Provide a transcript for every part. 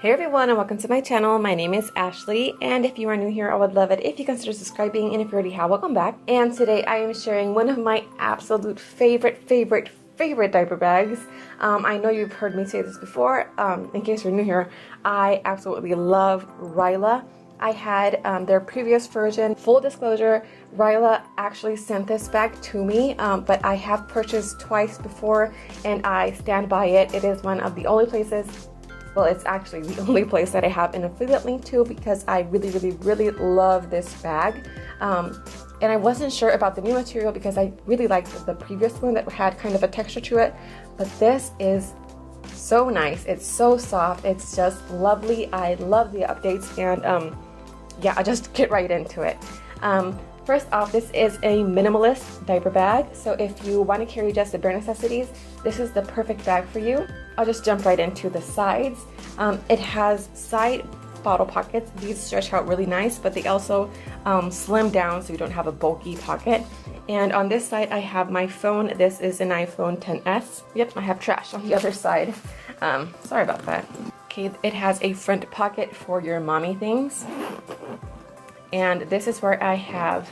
Hey everyone, and welcome to my channel. My name is Ashley, and if you are new here, I would love it if you consider subscribing, and if you already have, welcome back. And today I am sharing one of my absolute favorite diaper bags. I know you've heard me say this before. In case you're new here, I absolutely love Ryla. I had their previous version. Full disclosure, Ryla actually sent this bag to me, but I have purchased twice before, and I stand by it. It is one of the only places, well, it's actually the only place that I have an affiliate link to, because I really love this bag. And I wasn't sure about the new material because I really liked the previous one that had kind of a texture to it, but this is so nice. It's so soft. It's just lovely. I love the updates, and yeah, I'll just get right into it. First off, this is a minimalist diaper bag, so if you want to carry just the bare necessities, this is the perfect bag for you. I'll just jump right into the sides. It has side bottle pockets. These stretch out really nice, but they also slim down so you don't have a bulky pocket. And on this side, I have my phone. This is an iPhone XS. Yep, I have trash on the other side. Sorry about that. Okay, it has a front pocket for your mommy things. And this is where I have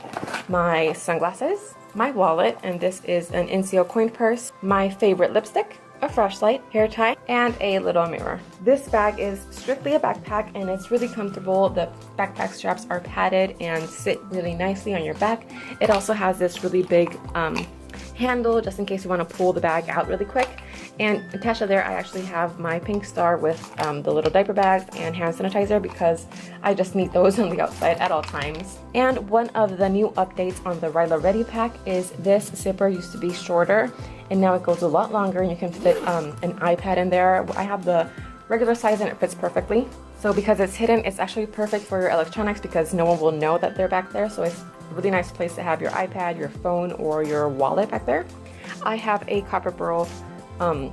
my sunglasses, my wallet, and this is an NCO coin purse, my favorite lipstick, a flashlight, hair tie, and a little mirror. This bag is strictly a backpack, and it's really comfortable. The backpack straps are padded and sit really nicely on your back. It also has this really big handle just in case you want to pull the bag out really quick. And attached to there, I actually have my pink star with the little diaper bags and hand sanitizer, because I just need those on the outside at all times. And one of the new updates on the Ryla Ready pack is this zipper used to be shorter, and now it goes a lot longer, and you can fit an iPad in there. I have the regular size and it fits perfectly. So because it's hidden, it's actually perfect for your electronics, because no one will know that they're back there. So it's a really nice place to have your iPad, your phone, or your wallet back there. I have a copper burl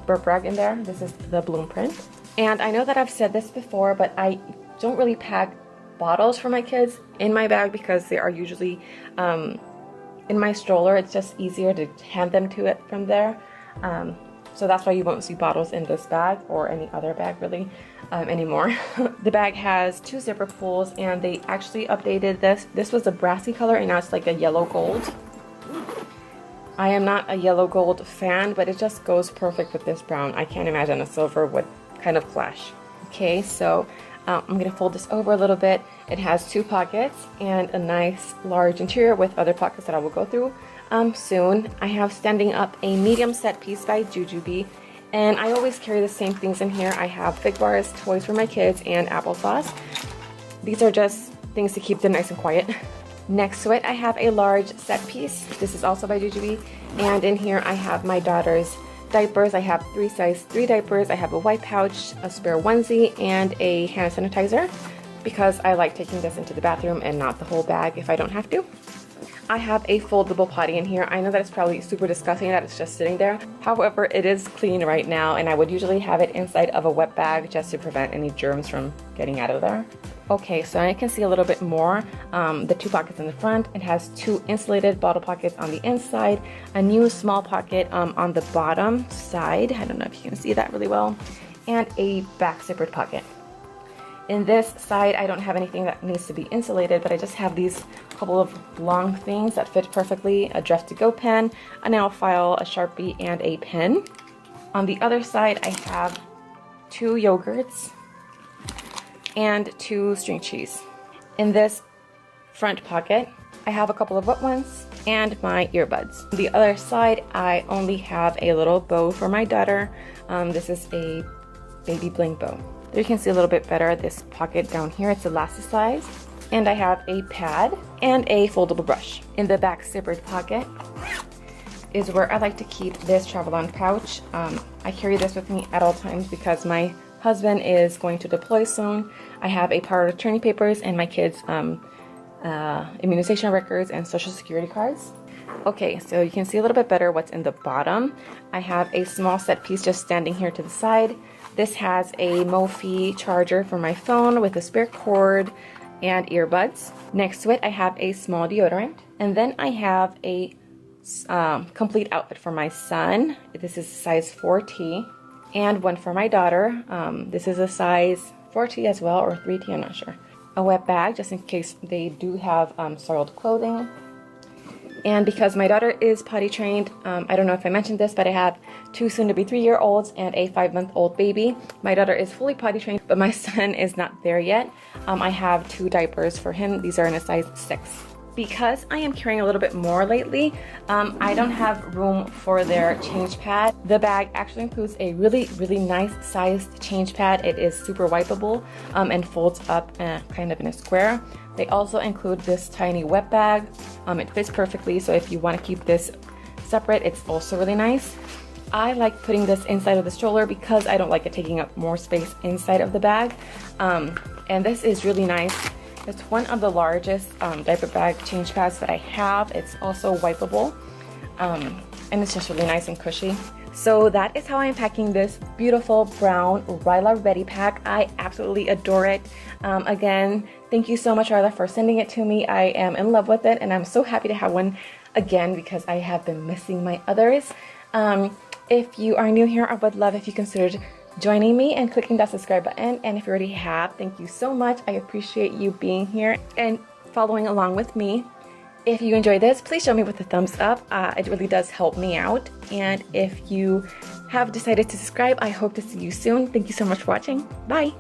burp rag in there. This is the Bloom print. And I know that I've said this before, but I don't really pack bottles for my kids in my bag because they are usually in my stroller. It's just easier to hand them to it from there. So that's why you won't see bottles in this bag or any other bag really anymore. The bag has two zipper pulls, and they actually updated this. This was a brassy color, and now it's like a yellow gold. I am not a yellow gold fan, but it just goes perfect with this brown. I can't imagine a silver would kind of clash. Okay, so I'm gonna fold this over a little bit. It has two pockets and a nice large interior with other pockets that I will go through soon. I have standing up a medium set piece by Jujube, and I always carry the same things in here. I have fig bars, toys for my kids, and applesauce. These are just things to keep them nice and quiet. Next to it, I have a large set piece. This is also by Jujube, and in here I have my daughter's diapers. I have size 3 diapers. I have a white pouch, a spare onesie, and a hand sanitizer, because I like taking this into the bathroom and not the whole bag if I don't have to. I have a foldable potty in here. I know that it's probably super disgusting that it's just sitting there. However, it is clean right now, and I would usually have it inside of a wet bag just to prevent any germs from getting out of there. Okay, so I can see a little bit more. The two pockets in the front. It has two insulated bottle pockets on the inside, a new small pocket on the bottom side. I don't know if you can see that really well, and a back zippered pocket. In this side, I don't have anything that needs to be insulated, but I just have these couple of long things that fit perfectly: a dress to go pen, a nail file, a Sharpie, and a pen. On the other side, I have two yogurts and two string cheese. In this front pocket, I have a couple of wet ones and my earbuds. On the other side, I only have a little bow for my daughter. This is a baby bling bow. There you can see a little bit better this pocket down here. It's elasticized. And I have a pad and a foldable brush. In the back zippered pocket is where I like to keep this travel-on pouch. I carry this with me at all times because my husband is going to deploy soon. I have a power of attorney papers and my kids' immunization records and social security cards. Okay, so you can see a little bit better what's in the bottom. I have a small set piece just standing here to the side. This has a Mophie charger for my phone with a spare cord and earbuds. Next to it, I have a small deodorant. And then I have a complete outfit for my son. This is size 4T. And one for my daughter. This is a size 4T as well, or 3T, I'm not sure. A wet bag, just in case they do have soiled clothing. And because my daughter is potty trained, I don't know if I mentioned this, but I have 2 soon-to-be 3-year-olds and a 5-month-old baby. My daughter is fully potty trained, but my son is not there yet. I have 2 diapers for him. These are in a size 6. Because I am carrying a little bit more lately, I don't have room for their change pad. The bag actually includes a really nice sized change pad. It is super wipeable and folds up kind of in a square. They also include this tiny wet bag. It fits perfectly, so if you want to keep this separate, it's also really nice. I like putting this inside of the stroller because I don't like it taking up more space inside of the bag. And this is really nice. It's one of the largest diaper bag change pads that I have. It's also wipeable, and it's just really nice and cushy. So that is how I'm packing this beautiful brown Ryla Ready pack. I absolutely adore it. Again, thank you so much, Ryla, for sending it to me. I am in love with it, and I'm so happy to have one again because I have been missing my others. If you are new here, I would love if you considered joining me and clicking that subscribe button. And if you already have, thank you so much. I appreciate you being here and following along with me. If you enjoyed this, please show me with a thumbs up. It really does help me out. And if you have decided to subscribe, I hope to see you soon. Thank you so much for watching. Bye.